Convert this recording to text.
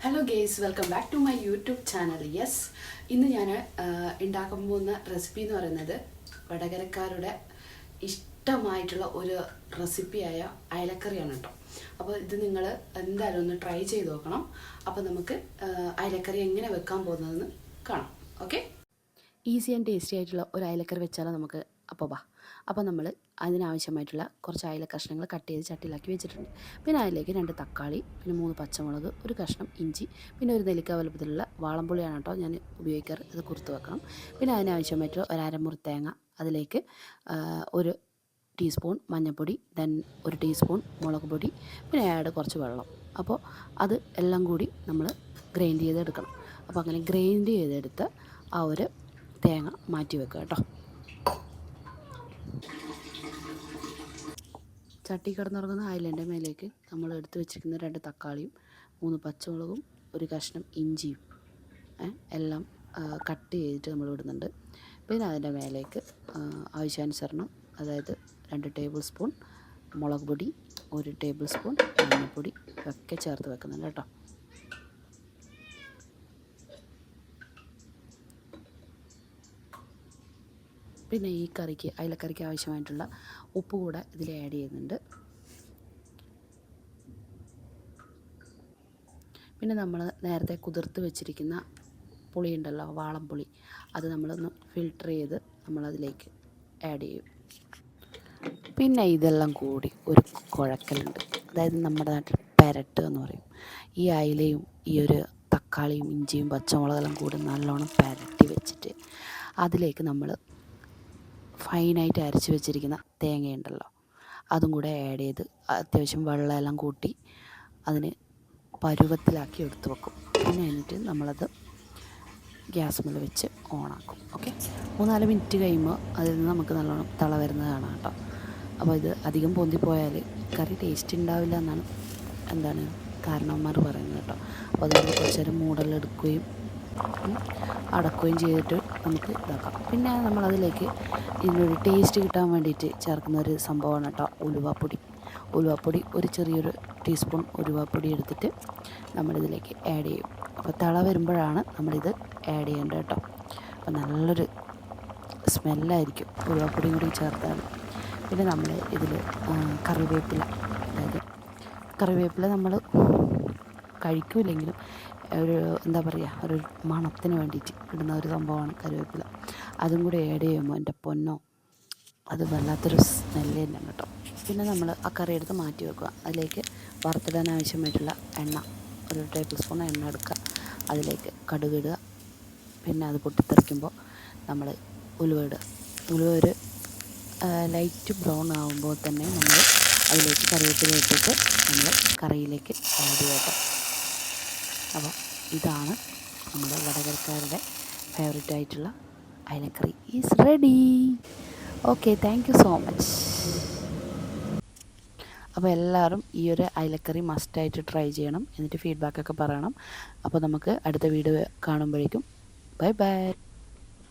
Hello guys, welcome back to my YouTube channel. Yes, ഇന്ന് ഞാൻ ഉണ്ടാക്കാൻ പോകുന്ന റെസിപ്പി എന്ന് പറയുന്നത് വടകരക്കാരുടെ ഇഷ്ടമായിട്ടുള്ള ഒരു റെസിപ്പിയായ അയലക്കറിയാണ് കേട്ടോ. അപ്പോൾ ഇത് നിങ്ങൾ എന്തായാലും ഒന്ന് ട്രൈ ചെയ്ത് നോക്കണം. അപ്പോൾ നമുക്ക് അയലക്കറി എങ്ങനെ വെക്കാൻ പോകുന്നതെന്ന് കാണാം. ഓക്കെ, ഈസി ആൻഡ് ടേസ്റ്റി ആയിട്ടുള്ള ഒരു അയലക്കറി വെച്ചാലോ നമുക്ക്. അപ്പോൾ നമ്മൾ അതിനാവശ്യമായിട്ടുള്ള കുറച്ച് അയല കഷ്ണങ്ങൾ കട്ട് ചെയ്ത് ചട്ടിയിലാക്കി വെച്ചിട്ടുണ്ട്. പിന്നെ അതിലേക്ക് 2 തക്കാളി, പിന്നെ 3 പച്ചമുളക്, ഒരു കഷ്ണം ഇഞ്ചി, പിന്നെ ഒരു നെല്ലിക്ക വലുപ്പത്തിലുള്ള വാളംപുളിയാണ് കേട്ടോ ഞാൻ ഉപയോഗിക്കാറ്. അത് കുറുത്ത് വെക്കണം. പിന്നെ അതിനാവശ്യമായിട്ടുള്ള ഒരു അരമുറി തേങ്ങ, അതിലേക്ക് 1 ടീസ്പൂൺ മഞ്ഞൾപ്പൊടി, ദെൻ 1 ടീസ്പൂൺ മുളക് പൊടി, പിന്നെ കുറച്ച് വെള്ളം. അപ്പോൾ അത് എല്ലാം കൂടി നമ്മൾ ഗ്രൈൻഡ് ചെയ്തെടുക്കണം. അപ്പോൾ അങ്ങനെ ഗ്രൈൻഡ് ചെയ്തെടുത്ത് ആ ഒരു തേങ്ങ മാറ്റി വെക്കുക കേട്ടോ. ചട്ടി കിടന്നുറങ്ങുന്ന അയലേൻ്റെ മേലേക്ക് നമ്മൾ എടുത്ത് വെച്ചിരിക്കുന്ന 2 തക്കാളിയും 3 പച്ചമുളകും ഒരു കഷ്ണം ഇഞ്ചിയും എല്ലാം കട്ട് ചെയ്തിട്ട് നമ്മൾ ഇടുന്നുണ്ട്. പിന്നെ അതിൻ്റെ മേലേക്ക് ആവശ്യാനുസരണം, അതായത് 2 ടേബിൾ സ്പൂൺ മുളക് പൊടി, 1 ടേബിൾ സ്പൂൺ മഞ്ഞൾപ്പൊടി ഒക്കെ ചേർത്ത് വെക്കുന്നുണ്ട് കേട്ടോ. പിന്നെ ഈ കറിക്ക്, അയലക്കറിക്ക് ആവശ്യമായിട്ടുള്ള ഉപ്പ് കൂടെ ഇതിൽ ആഡ് ചെയ്യുന്നുണ്ട്. പിന്നെ നമ്മൾ നേരത്തെ കുതിർത്ത് വെച്ചിരിക്കുന്ന പുളി ഉണ്ടല്ലോ, വാളംപുളി, അത് നമ്മളൊന്ന് ഫിൽട്ടർ ചെയ്ത് നമ്മളതിലേക്ക് ആഡ് ചെയ്യും. പിന്നെ ഇതെല്ലാം കൂടി ഒരു കുഴക്കലുണ്ട്, അതായത് നമ്മുടെ നാട്ടിൽ പെരട്ട് എന്ന് പറയും. ഈ അയിലയും ഈ ഒരു തക്കാളിയും ഇഞ്ചിയും പച്ചമുളകെല്ലാം കൂടി നല്ലോണം പെരട്ടി വെച്ചിട്ട് അതിലേക്ക് നമ്മൾ ഫൈനായിട്ട് അരച്ച് വെച്ചിരിക്കുന്ന തേങ്ങയുണ്ടല്ലോ, അതും കൂടെ ആഡ് ചെയ്ത് അത്യാവശ്യം വെള്ളമെല്ലാം കൂട്ടി അതിന് പരുവത്തിലാക്കി എടുത്ത് വെക്കും. പിന്നെ എന്നിട്ട് നമ്മളത് ഗ്യാസ് മേൽ വെച്ച് ഓണാക്കും. ഓക്കെ, 3-4 മിനിറ്റ് കഴിയുമ്പോൾ അതിൽ നിന്ന് നമുക്ക് നല്ലോണം തള വരുന്നത് കാണാം കേട്ടോ. അപ്പോൾ ഇത് അധികം പൊന്തിപ്പോയാൽ കറി ടേസ്റ്റ് ഉണ്ടാവില്ല എന്നാണ് കാരണവന്മാർ പറയുന്നത് കേട്ടോ. അപ്പോൾ അതുകൊണ്ട് കുറച്ച് നേരം മൂടലെടുക്കുകയും അടക്കുകയും ചെയ്തിട്ട് നമുക്ക് ഇതാക്കാം. പിന്നെ നമ്മളതിലേക്ക് ഇതിനൊരു ടേസ്റ്റ് കിട്ടാൻ വേണ്ടിയിട്ട് ചേർക്കുന്ന ഒരു സംഭവമാണ് കേട്ടോ ഉലുവാപ്പൊടി. ഒരു ചെറിയൊരു ടീസ്പൂൺ ഉലുവാപ്പൊടി എടുത്തിട്ട് നമ്മളിതിലേക്ക് ആഡ് ചെയ്യും. അപ്പോൾ തള വരുമ്പോഴാണ് നമ്മളിത് ആഡ് ചെയ്യേണ്ടത് കേട്ടോ. അപ്പോൾ നല്ലൊരു സ്മെല്ലായിരിക്കും ഉലുവാപ്പൊടിയും കൂടി ചേർത്താൽ. പിന്നെ നമ്മൾ ഇതിൽ കറിവേപ്പില നമ്മൾ കഴിക്കില്ലെങ്കിലും ഒരു എന്താ പറയുക, ഒരു മണത്തിന് വേണ്ടിയിട്ട് ഇടുന്ന ഒരു സംഭവമാണ് കറിവേപ്പില. അതും കൂടി ആഡ് ചെയ്യുമ്പോൾ എൻ്റെ പൊന്നോ, അത് വല്ലാത്തൊരു സ്മെല്ല് തന്നെയാണ് കേട്ടോ. പിന്നെ നമ്മൾ ആ കറി എടുത്ത് മാറ്റി വെക്കുക. അതിലേക്ക് വറുത്തിടാൻ ആവശ്യമായിട്ടുള്ള എണ്ണ, 1 ടേബിൾ സ്പൂൺ എണ്ണ എടുക്കുക. അതിലേക്ക് കടുക് ഇടുക. പിന്നെ അത് പൊട്ടിത്തെറിക്കുമ്പോൾ നമ്മൾ ഉലുവ ഇടുക. ഉലുവ ഒരു ലൈറ്റ് ബ്രൗൺ ആകുമ്പോൾ തന്നെ നമ്മൾ അതിലേക്ക് കറിവേപ്പില ഇട്ടിട്ട് നമ്മൾ കറിയിലേക്ക് ആഡ് ചെയ്യുക. അപ്പോൾ ഇതാണ് നമ്മുടെ വടകരക്കാരുടെ ഫേവറേറ്റ് ആയിട്ടുള്ള അയലക്കറി is ready. Okay, thank you so much. അപ്പോൾ എല്ലാവരും ഈ ഒരു അയലക്കറി മസ്റ്റായിട്ട് ട്രൈ ചെയ്യണം, എന്നിട്ട് ഫീഡ്ബാക്കൊക്കെ പറയണം. അപ്പോൾ നമുക്ക് അടുത്ത വീഡിയോ കാണുമ്പോഴേക്കും ബൈ ബൈ.